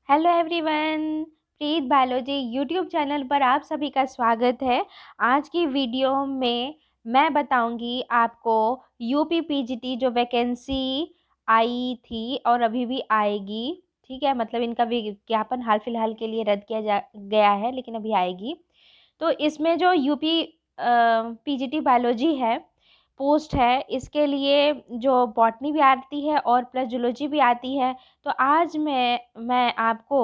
Hello everyone, प्रीत biology YouTube channel पर आप सभी का स्वागत है। आज की वीडियो में मैं बताऊंगी आपको यूपी पीजीटी जो वैकेंसी आई थी और अभी भी आएगी। ठीक है, मतलब इनका विज्ञापन हाल फिलहाल के लिए रद्द किया जा गया है, लेकिन अभी आएगी। तो इसमें जो यूपी पीजीटी बायोलॉजी है पोस्ट है, इसके लिए जो बॉटनी भी आती है और प्लस जूलॉजी भी आती है। तो आज मैं आपको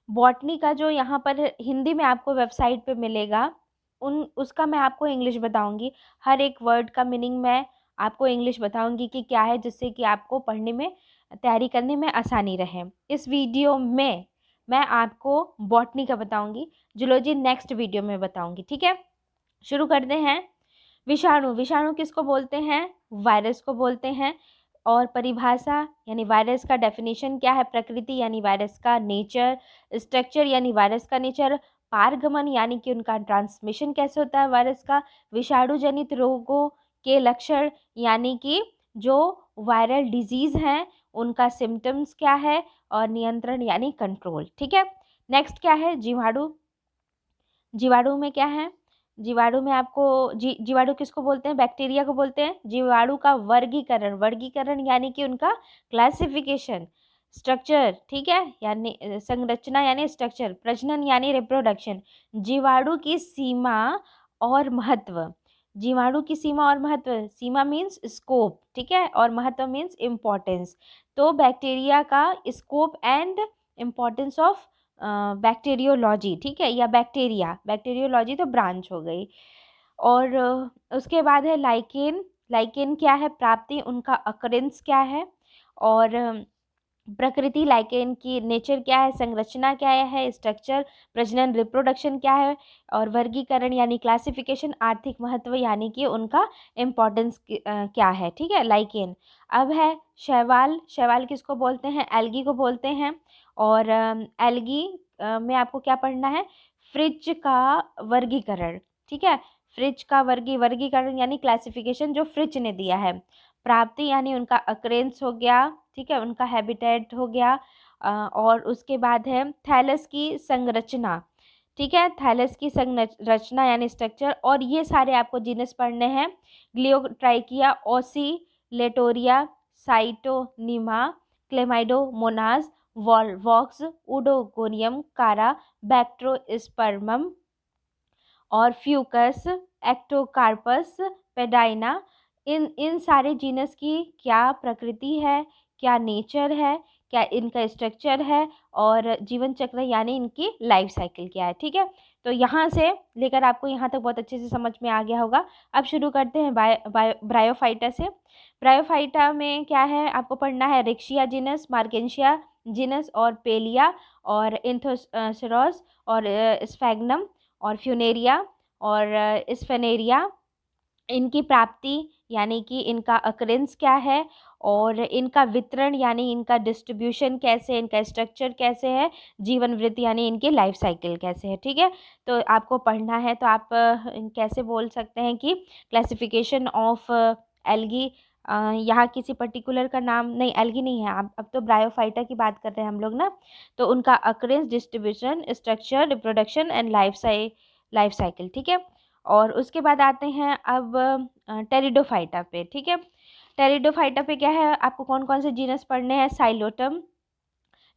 बॉटनी का जो यहाँ पर हिंदी में आपको वेबसाइट पे मिलेगा उन उसका मैं आपको इंग्लिश बताऊंगी। हर एक वर्ड का मीनिंग मैं आपको इंग्लिश बताऊंगी कि क्या है, जिससे कि आपको पढ़ने में तैयारी करने में आसानी रहे। इस वीडियो में मैं आपको बॉटनी का बताऊंगी, जूलॉजी नेक्स्ट वीडियो में बताऊंगी। ठीक है, शुरू करते हैं। विषाणु, विषाणु किसको बोलते हैं? वायरस को बोलते हैं। और परिभाषा यानी वायरस का डेफिनेशन क्या है? प्रकृति यानी वायरस का नेचर, स्ट्रक्चर यानी वायरस का नेचर, पारगमन यानी कि उनका ट्रांसमिशन कैसे होता है वायरस का, विषाणु जनित रोगों के लक्षण यानी कि जो वायरल डिजीज हैं उनका सिम्टम्स क्या है, और नियंत्रण यानी कंट्रोल। ठीक है, नेक्स्ट क्या है? जीवाणु। जीवाणु में क्या है? जीवाणु में आपको जीवाणु किसको बोलते हैं? बैक्टीरिया को बोलते हैं। जीवाणु का वर्गीकरण, वर्गीकरण यानी कि उनका क्लासिफिकेशन। स्ट्रक्चर, ठीक है, यानी संरचना यानी स्ट्रक्चर। प्रजनन यानी रिप्रोडक्शन। जीवाणु की सीमा और महत्व। जीवाणु की सीमा और महत्व, सीमा मीन्स स्कोप, ठीक है, और महत्व मीन्स इम्पोर्टेंस। तो बैक्टीरिया का scope and importance of bacteriology, ठीक है, या बैक्टीरिया, बैक्टीरियोलॉजी तो ब्रांच हो गई। और उसके बाद है लाइकेन। लाइकेन क्या है? प्राप्ति, उनका अकरेंस क्या है, और प्रकृति लाइकेन की नेचर क्या है, संरचना क्या है, स्ट्रक्चर, प्रजनन रिप्रोडक्शन क्या है, और वर्गीकरण यानी क्लासिफिकेशन, आर्थिक महत्व यानी कि उनका इम्पोर्टेंस क्या है। ठीक है, लाइकेन। अब है शैवाल। शैवाल किसको बोलते हैं? एल्गी को बोलते हैं। और एल्गी में आपको क्या पढ़ना है? फ्रिज का वर्गीकरण। ठीक है, फ्रिज का वर्गीकरण यानी क्लासिफिकेशन जो फ्रिज ने दिया है। प्राप्ति यानी उनका अक्रेंस हो गया, ठीक है, उनका हैबिटेट हो गया। और उसके बाद है थैलस की संरचना। ठीक है, थैलस की संरचना यानी स्ट्रक्चर। और ये सारे आपको जीनस पढ़ने हैं। ग्लियोट्राइकिया, ओसिलेटोरिया, साइटोनिमा, क्लेमाइडोमोनाज, वॉल्वॉक्स, उडोगोनियम, कारा, बैक्ट्रोस्पर्मम, और फ्यूकस, एक्टोकार्पस, पेडाइना। इन इन सारे जीनस की क्या प्रकृति है, क्या नेचर है, क्या इनका स्ट्रक्चर है, और जीवन चक्र यानी इनकी लाइफ साइकिल क्या है। ठीक है, तो यहाँ से लेकर आपको यहाँ तक बहुत अच्छे से समझ में आ गया होगा। अब शुरू करते हैं ब्रायोफाइटा से। ब्रायोफाइटा में क्या है आपको पढ़ना है? रिक्शिया जीनस, मार्केंशिया जीनस, और पेलिया, और इंथोसरॉस, और स्फैग्नम, और फ्यूनेरिया, और स्फेनेरिया। इनकी प्राप्ति यानी कि इनका अकरेंस क्या है, और इनका वितरण यानी इनका डिस्ट्रीब्यूशन कैसे, इनका स्ट्रक्चर कैसे है, जीवन वृत्ति यानी इनकी लाइफ साइकिल कैसे है। ठीक है, तो आपको पढ़ना है। तो आप कैसे बोल सकते हैं कि क्लासिफिकेशन ऑफ एल्गी, यहाँ किसी पर्टिकुलर का नाम नहीं, एल्गी नहीं है, आप अब तो ब्रायोफाइटा की बात कर रहे हैं हम लोग ना। तो उनका occurrence, distribution, structure, reproduction and life cycle. ठीक है, और उसके बाद आते हैं अब टेरिडोफाइटा पे। ठीक है, टेरिडोफाइटा पे क्या है आपको कौन कौन से जीनस पढ़ने हैं? साइलोटम,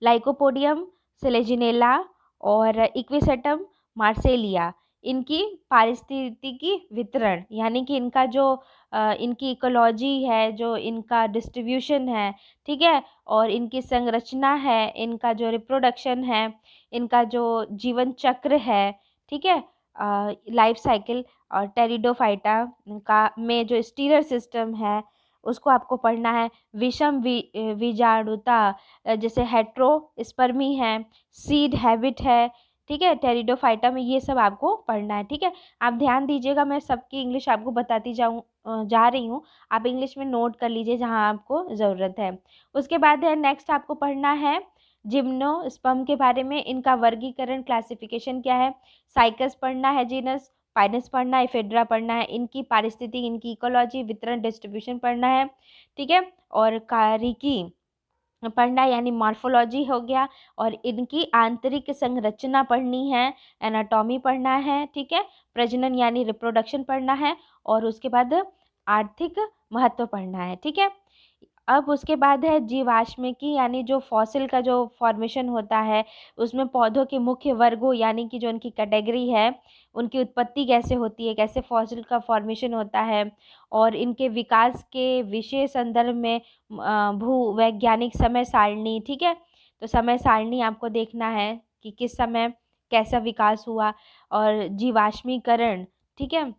लाइकोपोडियम, सेलेजिनेला, और इक्विसेटम, मार्सेलिया। इनकी पारिस्थितिकी वितरण यानी कि इनका जो इनकी इकोलॉजी है, जो इनका डिस्ट्रीब्यूशन है, ठीक है, और इनकी संरचना है, इनका जो रिप्रोडक्शन है, इनका जो जीवन चक्र है, ठीक है, लाइफ साइकिल। और टेरिडोफाइटा का में जो स्टीरर सिस्टम है उसको आपको पढ़ना है। विषम विजाणुता, जैसे हेट्रोस्पर्मी है, सीड हैबिट है, ठीक है, टेरिडोफाइटा में ये सब आपको पढ़ना है। ठीक है, आप ध्यान दीजिएगा, मैं सबकी इंग्लिश आपको बताती जा रही हूँ। आप इंग्लिश में नोट कर लीजिए जहाँ आपको ज़रूरत है। उसके बाद है नेक्स्ट आपको पढ़ना है जिम्नोस्पर्म के बारे में। इनका वर्गीकरण, क्लासिफिकेशन क्या है। साइकस पढ़ना है जीनस, पाइनस पढ़ना है, फेड्रा पढ़ना है, इनकी पारिस्थितिकी, इनकी इकोलॉजी, वितरण, डिस्ट्रीब्यूशन पढ़ना है। ठीक है, और कारिकी पढ़ना है, यानी मॉर्फोलॉजी हो गया, और इनकी आंतरिक संरचना पढ़नी है, एनाटॉमी पढ़ना है, ठीक है। प्रजनन यानी रिप्रोडक्शन पढ़ना है, और उसके बाद आर्थिक महत्व पढ़ना है, ठीक है। अब उसके बाद है जीवाश्मिकी, यानी जो फॉसिल का जो फॉर्मेशन होता है, उसमें पौधों के मुख्य वर्गों यानी कि जो उनकी कैटेगरी है, उनकी उत्पत्ति कैसे होती है, कैसे फॉसिल का फॉर्मेशन होता है, और इनके विकास के विशेष संदर्भ में भूवैज्ञानिक समय सारणी, ठीक है। तो समय सारणी आपको देखना है कि किस समय कैसा विकास हुआ, और जीवाश्मीकरण, ठीक है,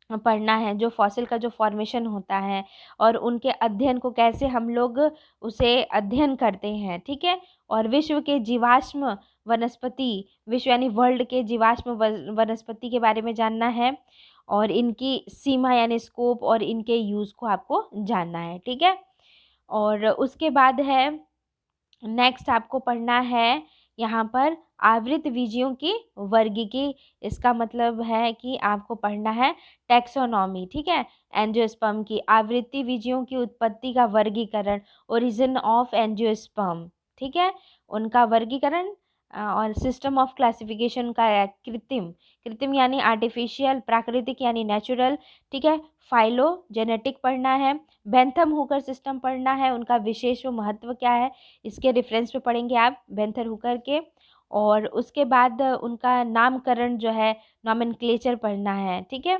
पढ़ना है, जो फॉसिल का जो फॉर्मेशन होता है और उनके अध्ययन को कैसे हम लोग उसे अध्ययन करते हैं, ठीक है। और विश्व के जीवाश्म वनस्पति, विश्व यानी वर्ल्ड के जीवाश्म वनस्पति के बारे में जानना है, और इनकी सीमा यानी स्कोप और इनके यूज़ को आपको जानना है, ठीक है। और उसके बाद है नेक्स्ट आपको पढ़ना है यहाँ पर आवृतबीजियों की वर्गीकी। इसका मतलब है कि आपको पढ़ना है टैक्सोनॉमी, ठीक है। एंजियोस्पर्म की आवृत्ति की उत्पत्ति का वर्गीकरण, ओरिजिन ऑफ एंजियोस्पर्म, ठीक है, उनका वर्गीकरण, और सिस्टम ऑफ क्लासिफिकेशन का है कृत्रिम, कृत्रिम यानी आर्टिफिशियल, प्राकृतिक यानी नेचुरल, ठीक है। फाइलो जेनेटिक पढ़ना है, बेंथम हुकर सिस्टम पढ़ना है, उनका विशेष महत्व क्या है, इसके रेफरेंस पे पढ़ेंगे आप बेंथर हुकर के। और उसके बाद उनका नामकरण जो है, नॉमेनक्लेचर पढ़ना है, ठीक है।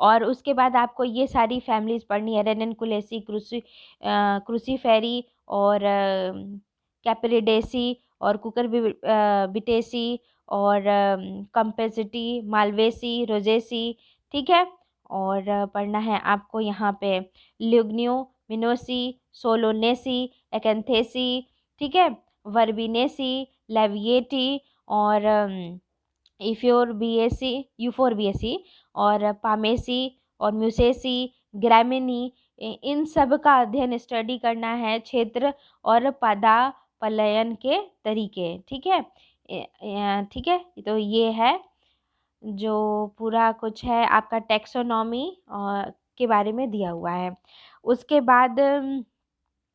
और उसके बाद आपको ये सारी फैमिलीज पढ़नी है, रेननकुलेसी, क्रूसीफेरी, और कैपरिडेसी, और कुकर बिटेसी, और कंपेसिटी, मालवेसी, रोजेसी, ठीक है। और पढ़ना है आपको यहाँ पे ल्यूग्नियो मिनोसी, सोलोनेसी, एकेंथेसी, ठीक है, वर्बिनेसी, लेविएटी, और यूफोरबिएसी, और पामेसी, और म्यूसेसी, ग्रामिनी, इन सब का अध्ययन स्टडी करना है, क्षेत्र और पदापलयन के तरीके, ठीक है। ठीक है, तो ये है जो पूरा कुछ है आपका टैक्सोनॉमी के बारे में दिया हुआ है। उसके बाद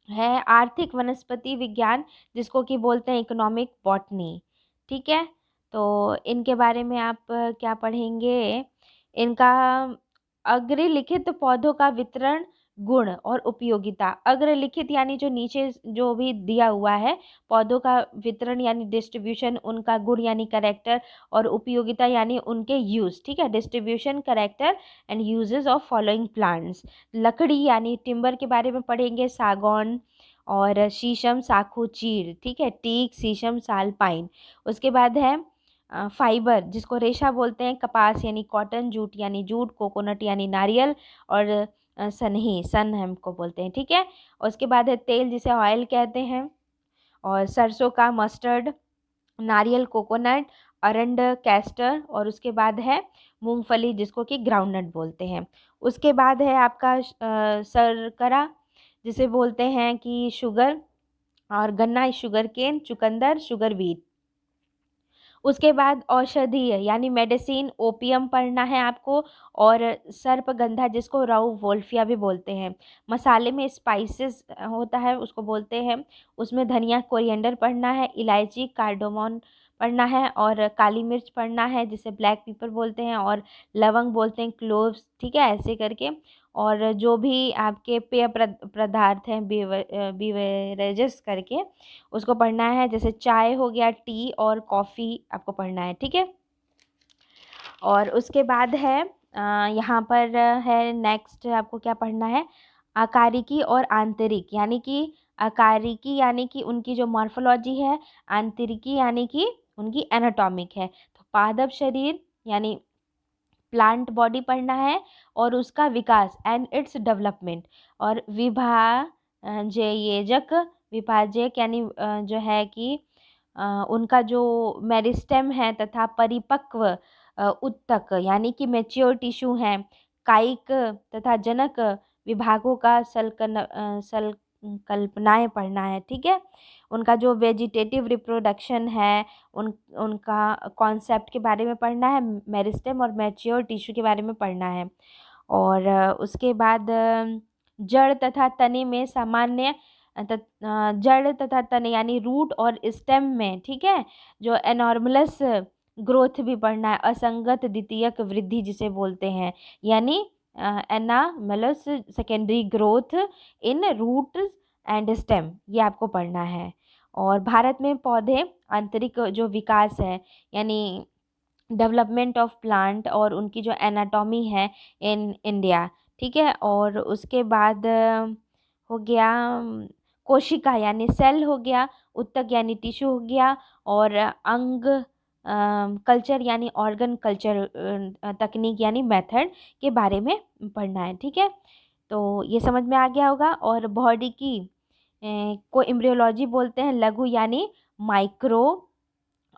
है आर्थिक वनस्पति विज्ञान, जिसको कि बोलते हैं इकोनॉमिक बॉटनी, ठीक है। तो इनके बारे में आप क्या पढ़ेंगे, इनका अग्रलिखित पौधों का वितरण, गुण और उपयोगिता। अग्रलिखित यानी जो नीचे जो भी दिया हुआ है, पौधों का वितरण यानी डिस्ट्रीब्यूशन, उनका गुण यानी करेक्टर, और उपयोगिता यानी उनके यूज, ठीक है। Distribution, character and uses of following plants. लकड़ी यानी टिम्बर के बारे में पढ़ेंगे, सागौन, और शीशम, साखू, चीड़, ठीक है, टीक, शीशम, साल, पाइन। उसके बाद है फाइबर, जिसको रेशा बोलते हैं, कपास यानी कॉटन, जूट यानी जूट, कोकोनट यानी नारियल, और सनही, सन हमको बोलते हैं, ठीक है। उसके बाद है तेल, जिसे ऑयल कहते हैं, और सरसों का मस्टर्ड, नारियल कोकोनट, अरंड कैस्टर, और उसके बाद है मूंगफली, जिसको कि ग्राउंडनट बोलते हैं। उसके बाद है आपका शर्करा, जिसे बोलते हैं कि शुगर, और गन्ना शुगर केन, चुकंदर शुगर बीट। उसके बाद औषधीय यानी मेडिसिन, ओपियम पढ़ना है आपको, और सर्पगंधा, जिसको राउ वोल्फिया भी बोलते हैं। मसाले में स्पाइसेस होता है, उसको बोलते हैं, उसमें धनिया, कोरिएंडर पढ़ना है, इलायची, कार्डोमोन पढ़ना है, और काली मिर्च पढ़ना है, जिसे ब्लैक पेपर बोलते हैं, और लवंग बोलते हैं, क्लोव्स, ठीक है, ऐसे करके। और जो भी आपके पेय पदार्थ हैं, बीवरेजेस करके, उसको पढ़ना है, जैसे चाय हो गया, टी और कॉफ़ी आपको पढ़ना है, ठीक है। और उसके बाद है यहाँ पर है नेक्स्ट आपको क्या पढ़ना है, आकारिकी और आंतरिक, यानी कि आकारिकी यानी कि उनकी जो मॉर्फोलॉजी है, आंतरिकी यानी कि उनकी एनाटॉमिक है। तो पादप शरीर यानी प्लांट बॉडी पढ़ना है, और उसका विकास एंड इट्स डेवलपमेंट, और विभाजयजक, विभाजक यानी जो है कि उनका जो मेरिस्टेम है तथा परिपक्व उत्तक यानी कि मैच्योर टिश्यू हैं, कायिक तथा जनक विभागों का संकल्पनाएं पढ़ना है, ठीक है। उनका जो वेजिटेटिव रिप्रोडक्शन है, उनका कॉन्सेप्ट के बारे में पढ़ना है, मेरिस्टेम और मैच्योर टिश्यू के बारे में पढ़ना है। और उसके बाद जड़ तथा तने में सामान्य जड़ तथा तने यानी रूट और स्टेम में, ठीक है, जो एनॉर्मलस ग्रोथ भी पढ़ना है, असंगत द्वितीयक वृद्धि जिसे बोलते हैं, यानी anomalous secondary growth in root and stem, ये आपको पढ़ना है। और भारत में पौधे आंतरिक जो विकास है, यानी डेवलपमेंट ऑफ प्लांट और उनकी जो एनाटॉमी है इन इंडिया, ठीक है। और उसके बाद हो गया कोशिका यानी सेल हो गया, उत्तक यानी टिश्यू हो गया, और अंग कल्चर यानी ऑर्गन कल्चर तकनीक यानी मेथड के बारे में पढ़ना है, ठीक है। तो ये समझ में आ गया होगा। और बॉडी की को एम्ब्रियोलॉजी बोलते हैं, लघु यानी माइक्रो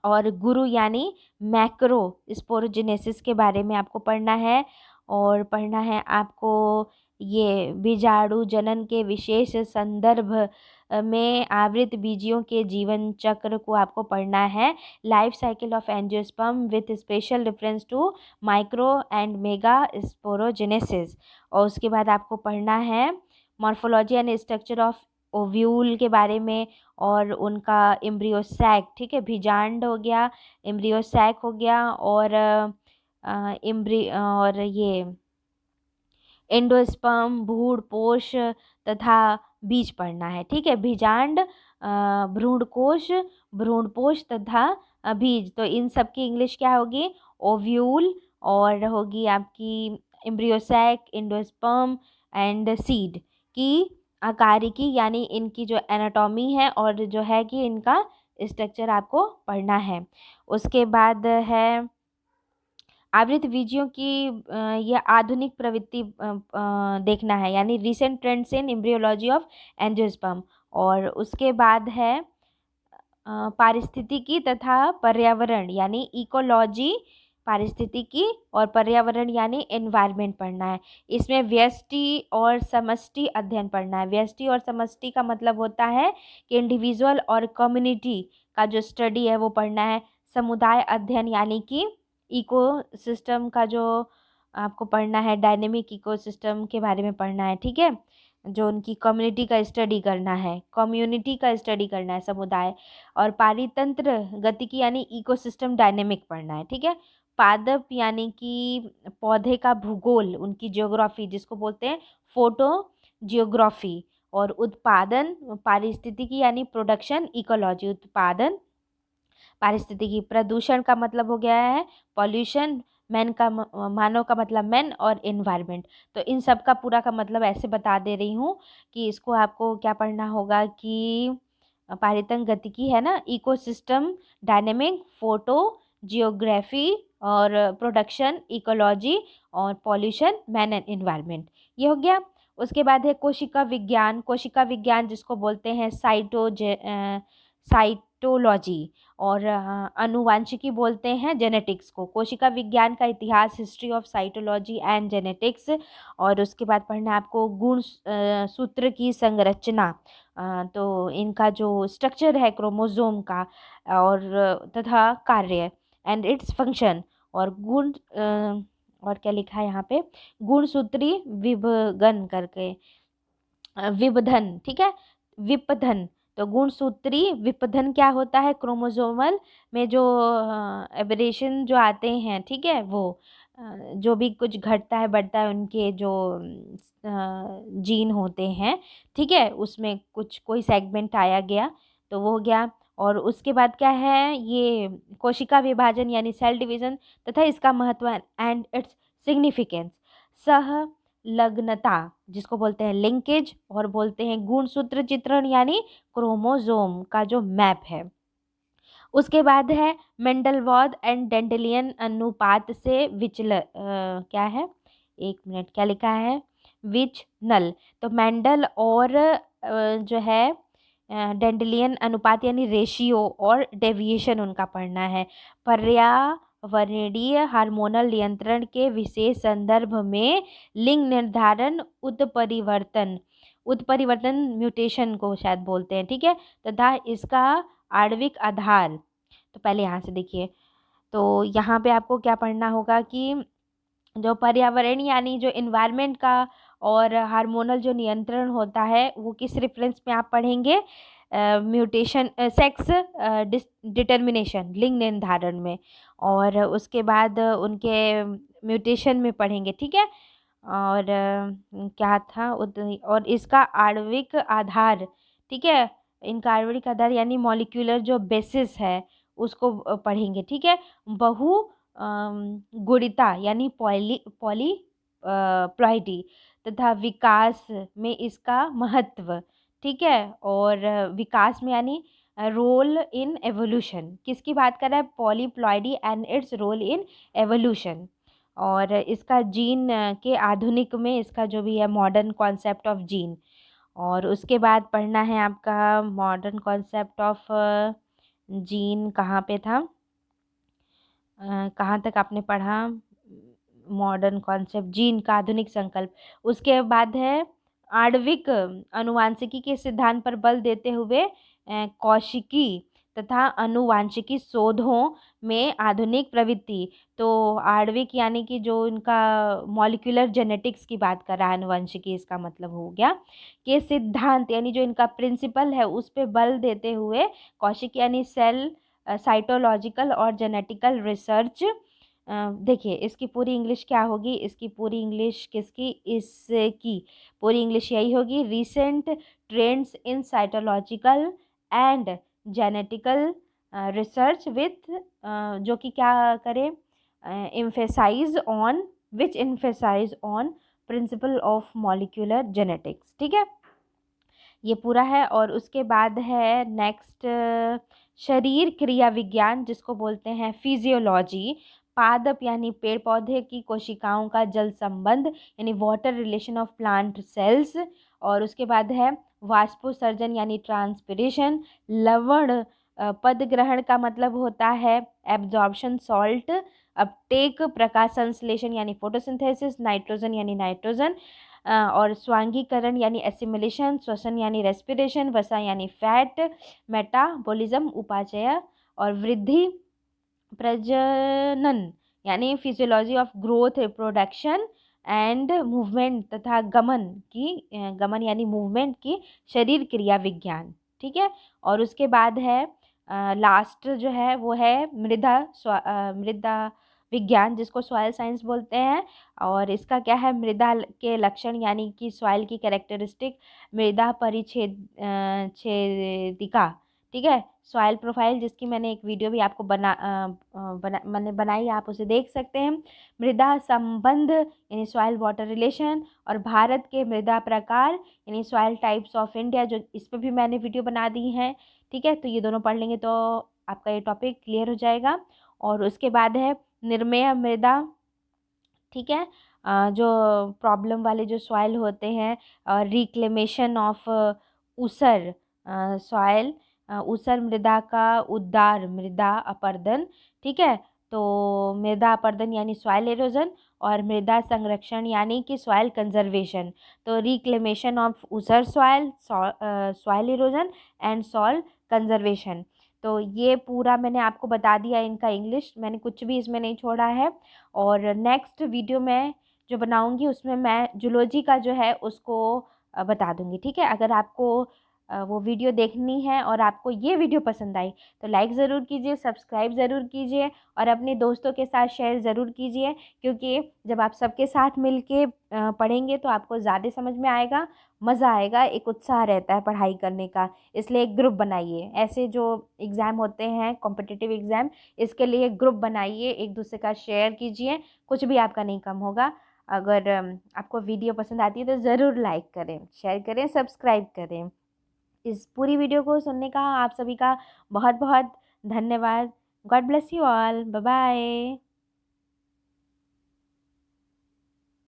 और गुरु यानी मैक्रो स्पोरोजेनेसिस के बारे में आपको पढ़ना है। और पढ़ना है आपको ये बीजाणु जनन के विशेष संदर्भ में आवृत बीजियों के जीवन चक्र को आपको पढ़ना है, life cycle of angiosperm with special reference to micro and mega sporogenesis. और उसके बाद आपको पढ़ना है morphology and structure of ovule के बारे में और उनका एम्ब्रियो सैक, ठीक है, बीजांड हो गया, एम्ब्रियो सैक हो गया, और एम्ब्री और ये एंडोस्पर्म, भ्रूणपोष तथा बीज पढ़ना है, ठीक है। बीजांड, भ्रूणकोश, भ्रूणपोष तथा बीज, तो इन सब की इंग्लिश क्या होगी, ओव्यूल, और होगी आपकी एम्ब्रियोसैक, एंडोस्पर्म एंड सीड की आकारिकी, यानी इनकी जो एनाटॉमी है और जो है कि इनका स्ट्रक्चर आपको पढ़ना है। उसके बाद है आवृत बीजियों की यह आधुनिक प्रवृत्ति देखना है, यानी recent trends in embryology of angiosperm. और उसके बाद है पारिस्थितिकी तथा पर्यावरण यानी इकोलॉजी, पारिस्थितिकी और पर्यावरण यानी एनवायरनमेंट पढ़ना है। इसमें व्यष्टि और समष्टि अध्ययन पढ़ना है। व्यष्टि और समष्टि का मतलब होता है कि इंडिविजुअल और कम्युनिटी का जो स्टडी है वो पढ़ना है। समुदाय अध्ययन यानी कि इकोसिस्टम का जो आपको पढ़ना है, डायनेमिक इकोसिस्टम के बारे में पढ़ना है, ठीक है, जो उनकी कम्युनिटी का स्टडी करना है, कम्युनिटी का स्टडी करना है, समुदाय। और पारितंत्र गतिकी यानी इकोसिस्टम डायनेमिक पढ़ना है, ठीक है। पादप यानी कि पौधे का भूगोल, उनकी जियोग्राफी जिसको बोलते हैं फोटो जियोग्राफी। और उत्पादन पारिस्थितिकी यानी प्रोडक्शन इकोलॉजी, उत्पादन पारिस्थितिकी। प्रदूषण का मतलब हो गया है पॉल्यूशन, मैन का मानव का मतलब मैन, और इन्वायरमेंट। तो इन सब का पूरा का मतलब ऐसे बता दे रही हूँ कि इसको आपको क्या पढ़ना होगा कि पारितंत्र गतिकी है ना, इकोसिस्टम डायनेमिक, फोटो जियोग्राफी, और प्रोडक्शन इकोलॉजी, और पॉल्यूशन मैन एंड इन्वायरमेंट, ये हो गया। उसके बाद है कोशिका विज्ञान। कोशिका विज्ञान जिसको बोलते हैं साइटोलॉजी, और अनुवांशिकी बोलते हैं जेनेटिक्स को। कोशिका विज्ञान का इतिहास, history of cytology and genetics. और उसके बाद पढ़ना है आपको गुण सूत्र की संरचना, तो इनका जो स्ट्रक्चर है क्रोमोसोम का, और तथा कार्य एंड इट्स फंक्शन। और गुण और क्या लिखा है यहाँ पे, गुणसूत्री विभगन करके विभदन, ठीक है, विपधन। तो गुणसूत्री विपधन क्या होता है, क्रोमोसोमल में जो एबरेशन जो आते हैं, ठीक है, वो जो भी कुछ घटता है बढ़ता है उनके जो जीन होते हैं, ठीक है, उसमें कुछ कोई सेगमेंट आया गया तो वो हो गया। और उसके बाद क्या है, ये कोशिका विभाजन यानी सेल डिवीजन तथा इसका महत्व एंड इट्स सिग्निफिकेंस। सहलग्नता जिसको बोलते हैं लिंकेज, और बोलते हैं गुणसूत्र चित्रण यानी क्रोमोसोम का जो मैप है। उसके बाद है मेंडलवाद एंड डेंडलियन अनुपात से क्या है, एक मिनट, क्या लिखा है, विचनल। तो मेंडल और जो है डेंडलियन अनुपात यानी रेशियो और डेविएशन उनका पढ़ना है। पर्यावरणीय हार्मोनल नियंत्रण के विशेष संदर्भ में लिंग निर्धारण उत्परिवर्तन, उत्परिवर्तन म्यूटेशन को शायद बोलते हैं, ठीक है, तथा इसका आणविक आधार। तो पहले यहाँ से देखिए, तो यहाँ पे आपको क्या पढ़ना होगा कि जो पर्यावरण यानी जो इन्वायरमेंट का और हार्मोनल जो नियंत्रण होता है वो किस रेफरेंस में आप पढ़ेंगे, म्यूटेशन सेक्स डिटर्मिनेशन लिंग निर्धारण में, और उसके बाद उनके म्यूटेशन में पढ़ेंगे, ठीक है। और क्या था और इसका आणविक आधार, ठीक है, इनका आणविक आधार यानी मॉलिक्यूलर जो बेसिस है उसको पढ़ेंगे, ठीक है। बहु गुणिता यानी पॉली प्लॉइडी तथा विकास में इसका महत्व, ठीक है। और विकास में यानी रोल इन एवोल्यूशन, किसकी बात कर रहा है, polyploidy and its role in evolution. और इसका जीन के आधुनिक में इसका जो भी है मॉडर्न कॉन्सेप्ट ऑफ जीन। और उसके बाद पढ़ना है आपका मॉडर्न कॉन्सेप्ट ऑफ जीन, कहाँ पे था, कहाँ तक आपने पढ़ा, मॉडर्न कॉन्सेप्ट जीन का आधुनिक संकल्प। उसके बाद है आणविक अनुवांशिकी के सिद्धांत पर बल देते हुए कौशिकी तथा अनुवांशिकी शोधों में आधुनिक प्रवृत्ति। तो आणविक यानी कि जो इनका मॉलिक्यूलर जेनेटिक्स की बात कर रहा है, अनुवांशिकी इसका मतलब हो गया कि सिद्धांत यानी जो इनका प्रिंसिपल है उस पे बल देते हुए कौशिक यानी सेल साइटोलॉजिकल और जेनेटिकल रिसर्च। देखिए इसकी पूरी इंग्लिश क्या होगी, इसकी पूरी इंग्लिश किसकी, इसकी पूरी इंग्लिश यही होगी, recent trends in cytological and genetical research with, जो कि क्या करें, emphasize on which emphasize on principal of molecular genetics, ठीक है। ये पूरा है। और उसके बाद है नेक्स्ट शरीर क्रिया विज्ञान, जिसको बोलते हैं फिजियोलॉजी। पादप यानी पेड़ पौधे की कोशिकाओं का जल संबंध यानी water relation of plant cells. और उसके बाद है वाष्पोत्सर्जन यानी ट्रांसपिरेशन। लवण पद ग्रहण का मतलब होता है एब्जॉर्प्शन सॉल्ट। अपटेक प्रकाश संश्लेषण यानी फोटोसिंथेसिस। नाइट्रोजन यानी नाइट्रोजन। और स्वांगीकरण यानी एसिमिलेशन। श्वसन यानी रेस्पिरेशन। वसा यानी फैट। मेटाबॉलिज्म उपाचय। और वृद्धि प्रजनन यानी physiology of growth reproduction and movement तथा गमन यानी मूवमेंट की शरीर क्रिया विज्ञान, ठीक है। और उसके बाद है लास्ट जो है वो है मृदा विज्ञान, जिसको सॉइल साइंस बोलते हैं। और इसका क्या है, मृदा के लक्षण यानी कि सॉइल की कैरेक्टरिस्टिक, मृदा छेदिका, ठीक है। सॉइल प्रोफाइल, जिसकी मैंने एक वीडियो भी आपको मैंने बनाई, आप उसे देख सकते हैं। मृदा संबंध यानी सॉइल वाटर रिलेशन। और भारत के मृदा प्रकार यानी सॉइल टाइप्स ऑफ इंडिया, जो इस पर भी मैंने वीडियो बना दी है, ठीक है। तो ये दोनों पढ़ लेंगे तो आपका ये टॉपिक क्लियर हो जाएगा। और उसके बाद है निर्मेय मृदा, ठीक है। जो प्रॉब्लम वाले जो सॉइल होते हैं, रिक्लेमेशन ऑफ ऊसर सॉइल, ऊसर मृदा का उद्धार, मृदा अपरदन, ठीक है। तो मृदा अपरदन यानी सॉइल एरोजन, और मृदा संरक्षण यानी कि सॉइल कंजर्वेशन। तो रिक्लेमेशन ऑफ ऊसर soil, soil halogen and soil conservation. तो ये पूरा मैंने आपको बता दिया, इनका इंग्लिश मैंने कुछ भी इसमें नहीं छोड़ा है। और नेक्स्ट वीडियो में जो बनाऊंगी उसमें मैं जूलॉजी का जो है उसको बता दूंगी, ठीक है। अगर आपको वो वीडियो देखनी है और आपको ये वीडियो पसंद आई तो लाइक ज़रूर कीजिए, सब्सक्राइब ज़रूर कीजिए, और अपने दोस्तों के साथ शेयर ज़रूर कीजिए, क्योंकि जब आप सबके साथ मिल के पढ़ेंगे तो आपको ज़्यादा समझ में आएगा, मज़ा आएगा, एक उत्साह रहता है पढ़ाई करने का। इसलिए एक ग्रुप बनाइए, ऐसे जो एग्ज़ाम होते हैं कॉम्पिटिटिव एग्ज़ाम, इसके लिए ग्रुप बनाइए, एक दूसरे का शेयर कीजिए, कुछ भी आपका नहीं कम होगा। अगर आपको वीडियो पसंद आती है तो ज़रूर लाइक करें, शेयर करें, सब्सक्राइब करें। इस पूरी वीडियो को सुनने का आप सभी का बहुत बहुत धन्यवाद। God bless you all, bye bye.